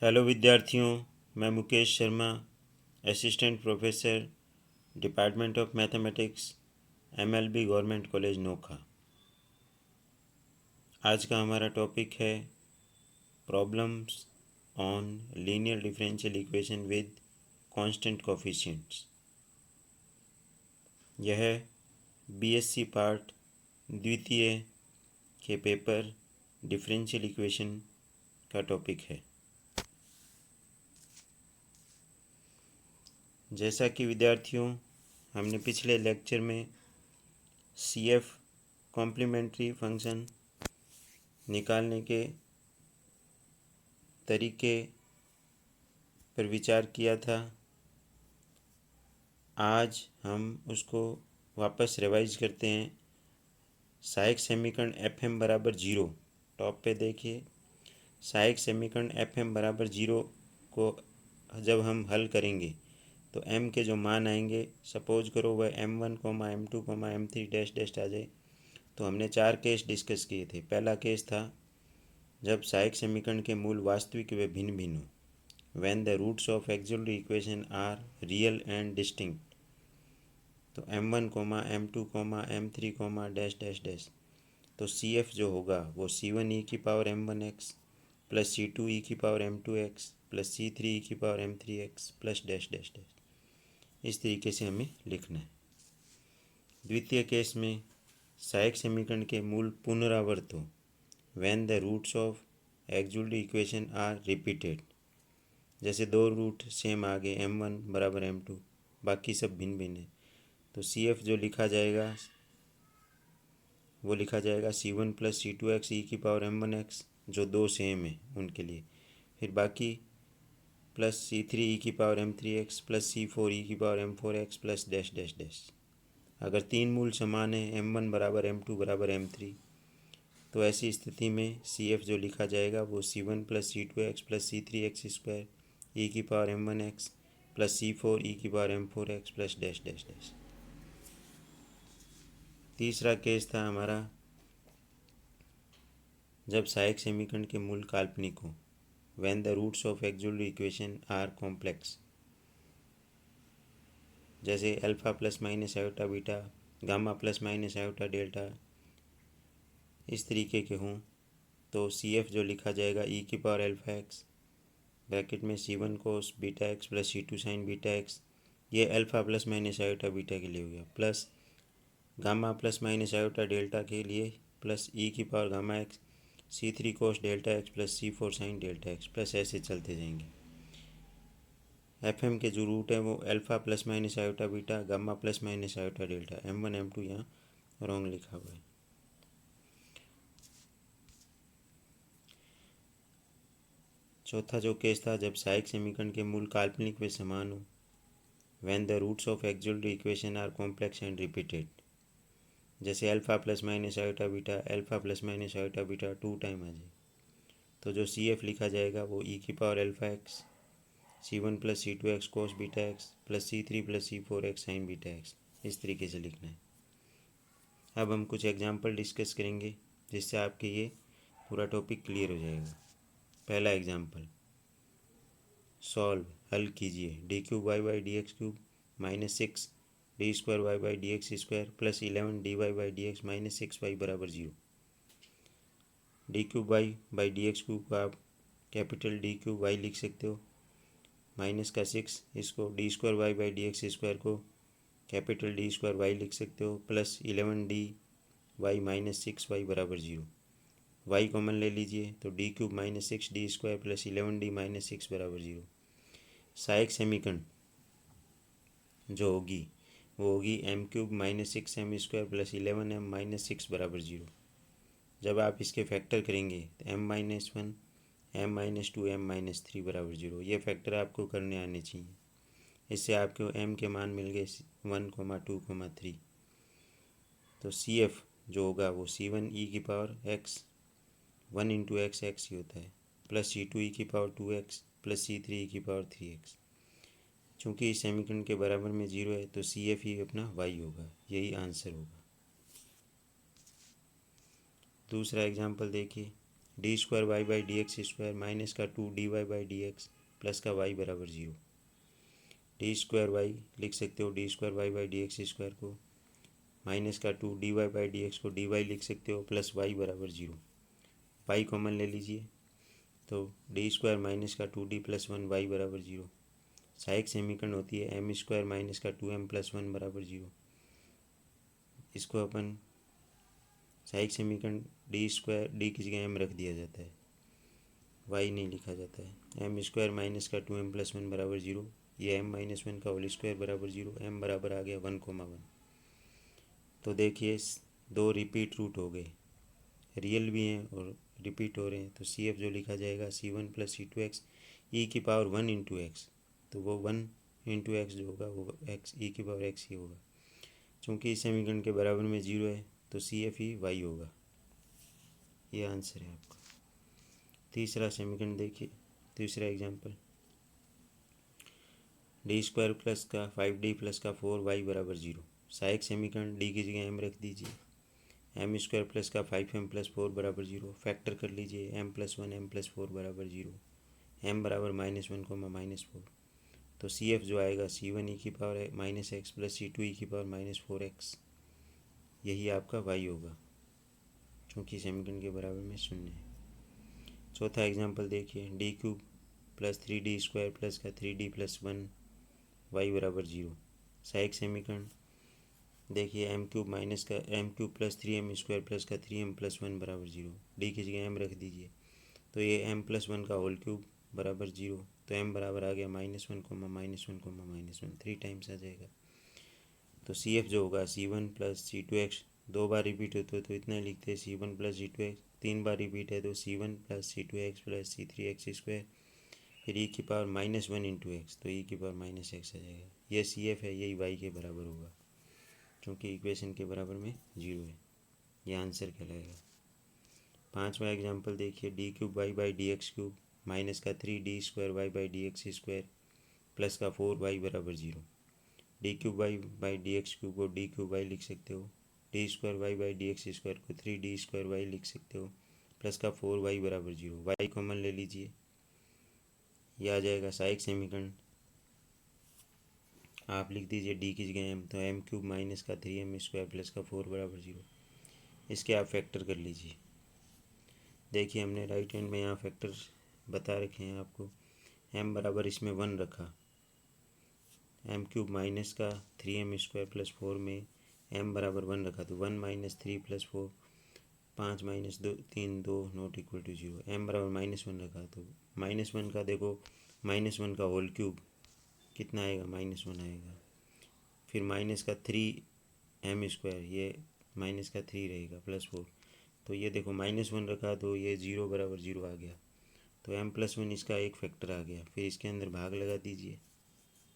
Hello विद्यार्थियों, मैं Mukesh Sharma, assistant professor, department of mathematics, MLB government college Nokha. आज का हमारा टॉपिक है problems on linear differential equation with constant coefficients. यह बीएससी पार्ट द्वितीय के पेपर डिफरेंशियल इक्वेशन का टॉपिक है। जैसा कि विद्यार्थियों, हमने पिछले लेक्चर में CF कॉम्प्लीमेंट्री फंक्शन निकालने के तरीके पर विचार किया था। आज हम उसको वापस रिवाइज करते हैं। सहायक समीकरण FM बराबर 0, टॉप पे देखिए। सहायक समीकरण FM बराबर 0 को जब हम हल करेंगे तो m के जो मान आएंगे, सपोज करो वह M1, M2, M3 dash dash आ जाए। तो हमने 4 केस डिस्कस किए थे। पहला केस था जब सहायक समीकरण के मूल वास्तविक व भिन्न भिन्न हो, when the roots of auxiliary equation are real and distinct. तो M1, M2, M3, dash dash dash. तो CF जो होगा वो C1 e की power M1x plus C2 e की power M2x plus C3 e की power M3x plus dash dash dash. इस तरीके से हमें लिखना है। द्वितीय केस में सहायक समीकरण के मूल पुनरावर्त हो, when the roots of auxiliary equation are repeated. जैसे दो रूट सेम आ गए, M1 बराबर M2, बाकी सब भिन्न भिन्न है। तो CF जो लिखा जाएगा वो लिखा जाएगा C1 प्लस C2x e की पावर M1x, जो दो सेम है उनके लिए। फिर बाकी प्लस C3 e की power M3x plus C4 e की power M4x plus dash dash dash. अगर तीन मूल समान है, M1 बराबर M2 बराबर M3, तो ऐसी स्थिति में CF जो लिखा जाएगा वो C1 plus C2x plus C3x square e की power M1x plus C4 e की power M4x plus dash dash dash. तीसरा केस था हमारा जब सहायक समीकरण के मूल काल्पनिक हो, when the roots of auxiliary equation are complex. जैसे alpha plus minus iota beta, gamma plus minus iota delta, इस तरीके के हों, तो CF जो लिखा जाएगा e की पावर अल्फ़ा एक्स ब्रैकेट में C1 cos beta x plus C2 sine beta x, ये alpha plus minus iota beta के लिए हो गया, plus gamma plus minus iota delta के लिए प्लस e की power gamma x C3 cos delta x plus C4 sine delta x plus ऐसे चलते जाएंगे। FM के जो रूट है वो alpha plus minus iota beta, gamma plus minus iota delta, M1 M2 यहाँ रॉन्ग लिखा हुआ है। चौथा जो केस था जब सहायक समीकरण के मूल काल्पनिक व समान हो, when the roots of auxiliary equation are complex and repeated. जैसे alpha plus minus iota beta, alpha plus minus iota beta 2 time आ जाए, तो जो CF लिखा जाएगा वो e की power alpha x C1 plus C2x cos beta x plus C3 plus C4x sine beta x, इस तरीके से लिखना है। अब हम कुछ एग्जाम्पल डिस्कस करेंगे जिससे आपके ये पूरा टॉपिक क्लियर हो जाएगा। पहला एग्जाम्पल, सॉल्व, हल कीजिए। d³ minus 6 d² plus 11 dy/dx minus 6y बराबर 0। d³ को आप कैपिटल D³ लिख सकते हो, माइनस का 6, इसको d² को कैपिटल D² लिख सकते हो, प्लस 11 dy माइनस 6y बराबर 0। y कॉमन ले लीजिए तो d³ minus 6d² plus 11d minus 6 बराबर 0। सहायक समीकरण जो होगी वो होगी m³ minus 6m² plus 11m minus 6 बराबर 0। जब आप इसके फैक्टर करेंगे तो m-1, m-2, m-3 बराबर 0, ये फैक्टर आपको करने आने चाहिए। इससे आपको m के मान मिल गए 1, 2, 3। तो CF जो होगा वो C1 e की power x 1 into x x ही होता है, प्लस C2 e की power 2x plus C3 e की पावर 3x। चूँकि इस समीकरण के बराबर में 0 है तो CF ही अपना y होगा, यही आंसर होगा। दूसरा एग्जाम्पल देखिए, d square y by D x square minus का 2 d y by D x plus का वाई बराबर 0। डी स्क्वायर वाई लिख सकते हो d square y by D x square को, माइनस का 2 d y by D x को d y लिख सकते हो, प्लस वाई बराबर 0। वाई कॉमन ले लीजिए, तो डी स्क्वायर माइनस का 2 डी प्लस 1 वाई बराबर 0। सहायक समीकरण होती है एम स्क्वायर माइनस का 2m प्लस 1 बराबर 0। इसको अपन सहायक समीकरण डी स्क्वायर डी की जगह एम रख दिया जाता है, वाई नहीं लिखा जाता है। एम स्क्वायर माइनस का 2m प्लस 1 बराबर 0, ये m माइनस 1 का होल स्क्वायर बराबर 0, m बराबर आ गया 1,1। तो देखिए दो रिपीट रूट हो गए, रियल भी हैं और रिपीट हो रहे हैं। तो सी एफ जो लिखा जाएगा c1 प्लस c2x ई की पावर 1 इंटू एक्स, तो वो 1 इंटू एक्स जो होगा वो एक्स ई की पावर एक्स ही होगा। चूँकि इस समीकरण के बराबर में 0 है तो सी एफ ही वाई होगा। ये आंसर है आपका। तीसरा समीकरण देखिए, तीसरा एग्जाम्पल, डी स्क्वायर प्लस का 5d प्लस का 4y बराबर 0। सहायक समीकरण डी की जगह m रख दीजिए, एम स्क्वायर प्लस का 5m प्लस 4 बराबर 0। फैक्टर कर लीजिए m प्लस 1 m प्लस 4 बराबर 0, m बराबर -1, -4। तो सी एफ जो आएगा c1 ई की पावर -x प्लस c2 ई की पावर -4x, यही आपका y होगा, क्योंकि समीकरण के बराबर में 0 है। चौथा एग्जाम्पल देखिए, d cube plus 3d square plus का 3d प्लस 1 वाई बराबर 0। सहायक समीकरण देखिए एम क्यूब माइनस का m cube plus 3m square plus का 3m प्लस 1 बराबर 0। डी की जगह m रख दीजिए, तो ये m प्लस 1 का होल क्यूब बराबर 0, तो m बराबर आ गया -1, 3 टाइम्स आ जाएगा। तो सी एफ जो होगा c1 प्लस c2x, 2 बार रिपीट होते तो इतना लिखते हैं c1 प्लस c2x, 3 बार रिपीट है तो c1 plus c2x plus c3x square, फिर ई की पावर -1 इंटू एक्स, तो ई की पावर -x आ जाएगा। यह सी एफ है, यही वाई के बराबर होगा, क्योंकि इक्वेशन के बराबर में 0 है। यह आंसर कहलाएगा। पांचवा एग्जाम्पल देखिए, d cube y by D x cube minus का 3d square y by D x square plus का 4y बराबर 0। D cube y by D x cube को डी क्यूब वाई लिख सकते हो, d square y by D x square को 3d square y लिख सकते हो, प्लस का 4y बराबर 0। वाई कॉमन ले लीजिए, यह आ जाएगा सहायक समीकरण, आप लिख दीजिए डी की जगह m, तो एम क्यूब माइनस का 3m स्क्वायर प्लस का 4 बराबर 0। इसके आप फैक्टर कर लीजिए। देखिए हमने राइट हैंड में यहाँ फैक्टर बता रखे हैं आपको। m बराबर इसमें 1 रखा, एम क्यूब माइनस का 3m स्क्वायर प्लस 4 में m बराबर 1 रखा, तो 1 minus 3 plus 4, 5 minus 2 3 2 not equal to 0। m बराबर -1 रखा, तो -1 का देखो -1 का होल क्यूब कितना आएगा, -1 आएगा। फिर माइनस का 3m स्क्वायर, ये माइनस का 3 रहेगा प्लस 4, तो ये देखो -1 रखा तो ये 0 बराबर 0 आ गया, तो m प्लस 1 इसका एक फैक्टर आ गया। फिर इसके अंदर भाग लगा दीजिए,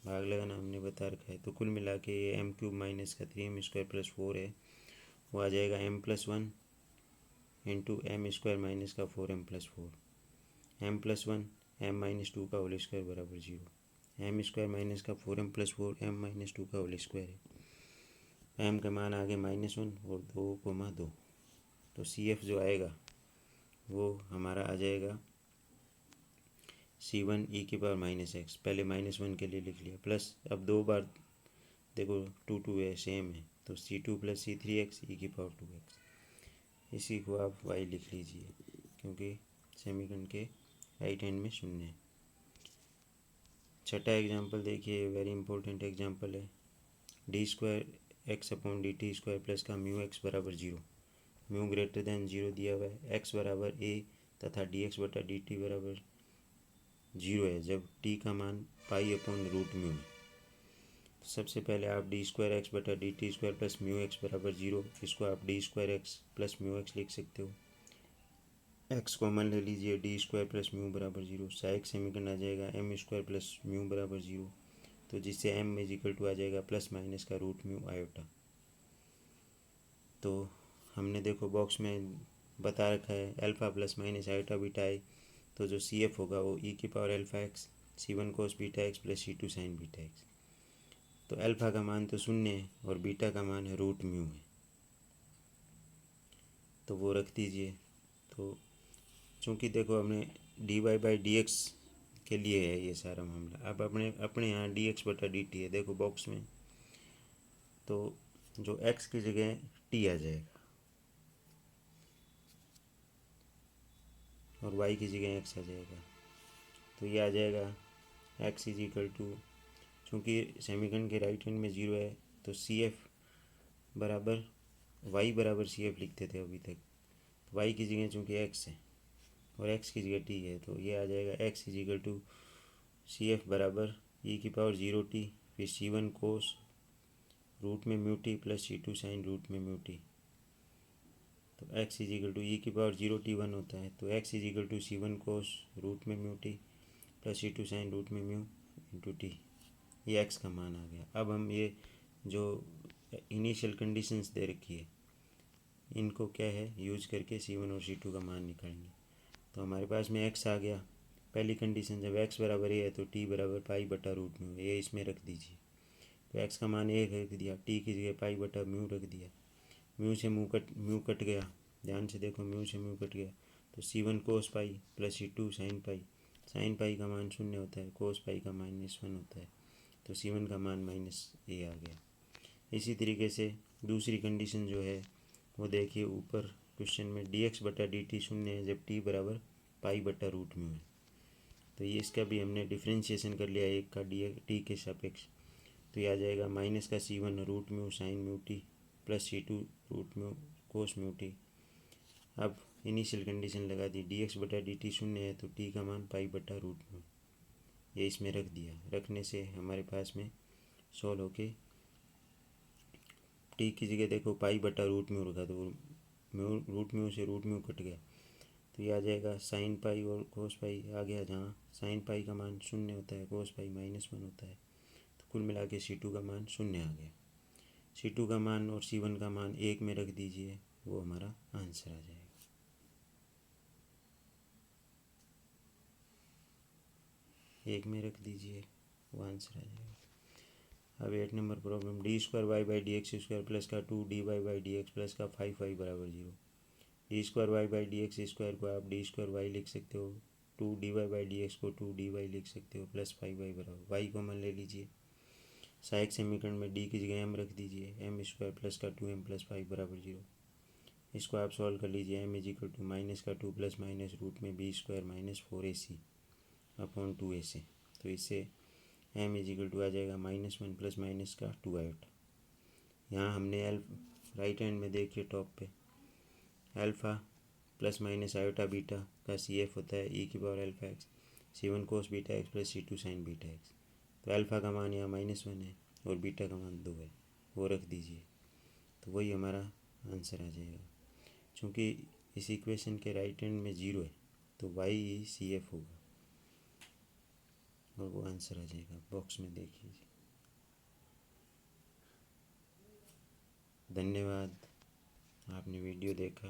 भाग लगाना हमने बता रखा है। तो कुल मिला के ये एम क्यूब माइनस का 3m स्क्वायर प्लस 4 है, वो आ जाएगा m plus 1 into m square minus का 4m plus 4, m plus 1 m minus 2 का होल स्क्वायर बराबर 0। एम स्क्वायर माइनस का 4m प्लस 4 m माइनस 2 का होल स्क्वायर है। m का मान आ गया -1 और 2,2। तो सी एफ जो आएगा वो हमारा आ जाएगा c1 ई की पावर -x, पहले -1 के लिए लिख लिया, प्लस अब 2 बार देखो 2 2 है, सेम है, तो c2 प्लस c3x ई की पावर 2x। इसी को आप y लिख लीजिए, क्योंकि समीकरण के राइट हैंड में 0 है। छठा एग्जाम्पल देखिए, वेरी इंपॉर्टेंट एग्जाम्पल है, D square x upon D T square plus का म्यू एक्स बराबर 0। म्यू ग्रेटर देन 0 दिया हुआ है, एक्स बराबर a तथा डी एक्स बटा डी टी बराबर 0 है जब t का मान पाई अपॉन रूट म्यू है। तो सबसे पहले आप डी स्क्वायर एक्स बटा D T square plus mu x बराबर 0, इसको आप D square x plus mu x लिख सकते हो। एक्स कॉमन ले लीजिए, डी स्क्वायर प्लस म्यू बराबर 0। सहायक समीकरण आ जाएगा एम स्क्वायर प्लस म्यू बराबर 0, तो जिससे m इजिकल टू आ जाएगा प्लस माइनस का रूट म्यू आयोटा। तो हमने देखो बॉक्स में बता रखा है alpha plus minus iota beta i, तो जो सी एफ होगा वो ई की power alpha x c1 cos beta x plus c2 sine beta x. तो अल्फ़ा का मान तो 0 है और बीटा का मान है रूट म्यू है, तो वो रख दीजिए। तो चूँकि देखो हमने d y by D x के लिए है ये सारा मामला। अब अपने अपने यहाँ डी एक्स बटा डी टी है, देखो बॉक्स में, तो जो एक्स की जगह टी आ जाएगा और वाई की जगह एक्स आ जाएगा। तो ये आ जाएगा एक्स इज इक्वल टू, चूँकि सेमीकंड के राइट हैंड में ज़ीरो है तो सी एफ बराबर वाई बराबर सी एफ लिखते थे अभी तक। तो वाई की जगह चूँकि एक्स है और एक्स की जगह टी है, तो ये आ जाएगा x is equal to C F बराबर ई की पावर ज़ीरो टी, फिर सी वन कोस रूट में म्यू टी प्लस सी टू साइन रूट में म्यू टी। तो x is equal to e की पावर ज़ीरो टी वन होता है, तो x is equal to C one cos root में mu t plus सी two sine root में mu into t. ये x का मान आ गया। अब हम ये जो इनिशियल कंडीशंस दे रखी है इनको क्या है यूज करके सी वन और सी टू का मान निकालेंगे। तो हमारे पास में एक्स आ गया। पहली कंडीशन जब एक्स बराबर ए है तो टी बराबर पाई बटा रूट म्यू, ये इसमें रख दीजिए। तो एक्स का मान एक रख दिया, टी की जगह पाई बटा म्यू रख दिया। म्यू से म्यू कट गया, ध्यान से देखो म्यू से म्यू कट गया, तो C one cos pi plus सी टू साइन पाई का मान शून्य होता है, कोस पाई का माइनस वन होता है, तो सी वन का मान माइनस ए आ गया। इसी तरीके से दूसरी कंडीशन जो है वो देखिए ऊपर क्वेश्चन में डी एक्स बटा डी टी शून्य है जब टी बराबर पाई बटा रूट म्यू है। तो ये इसका भी हमने डिफ्रेंशिएशन कर लिया एक का डी टी के सापेक्ष। तो ये आ जाएगा माइनस का C one root mu sine mu t plus सी two root mu cos mu t. अब इनिशियल कंडीशन लगा दी, डी एक्स बटा डी टी शून्य है तो टी का मान पाई बटा रूट म्यू, ये इसमें रख दिया। रखने से हमारे पास में सॉल्व होके टी की जगह देखो पाई बटा रूट म्यू रखा, तो म्यू रूट म्यू से रूट म्यू कट गया, तो ये आ जाएगा साइन पाई और कोस पाई आ गया, जहाँ साइन पाई का मान शून्य होता है, कोस पाई माइनस वन होता है। तो कुल मिला के सी टू का मान शून्य आ गया। सी टू का मान और सी वन का मान एक में रख दीजिए, वो हमारा आंसर आ जाएगा। एक में रख दीजिए, वो आंसर आ जाएगा। अब 8 number problem, D square y by D x square plus का two D y by D x plus का फाइव वाई बराबर zero. D square y by D x square को आप डी स्क्वायर वाई लिख सकते हो, two D y by D x को two D y लिख सकते हो, प्लस फाइव वाई बराबर वाई कॉमन ले लीजिए। सहायक समीकरण में डी की जगह एम रख दीजिए, एम स्क्वायर प्लस का टू एम प्लस फाइव बराबर जीरो। इसको आप सॉल्व कर लीजिए, M is equal to minus का टू प्लस माइनस रूट में बी स्क्वायर माइनस फोर ए सी अपॉन टू ए से। तो इससे एम इज इक्वल टू आ जाएगा माइनस वन प्लस माइनस का टू आयोटा। यहाँ हमने राइट हैंड में देखिए टॉप पे alpha plus minus iota beta का सी एफ होता है ई की power alpha x c one cos beta x plus सी टू साइन बीटा एक्स। तो अल्फ़ा का मान यहाँ माइनस वन है और बीटा का मान दो है, वो रख दीजिए, तो वही हमारा आंसर आ जाएगा। चूँकि इस इक्वेशन के राइट हैंड में ज़ीरो है तो वाई ही सी एफ होगा और वो आंसर आ जाएगा। बॉक्स में देखिए। धन्यवाद, आपने वीडियो देखा।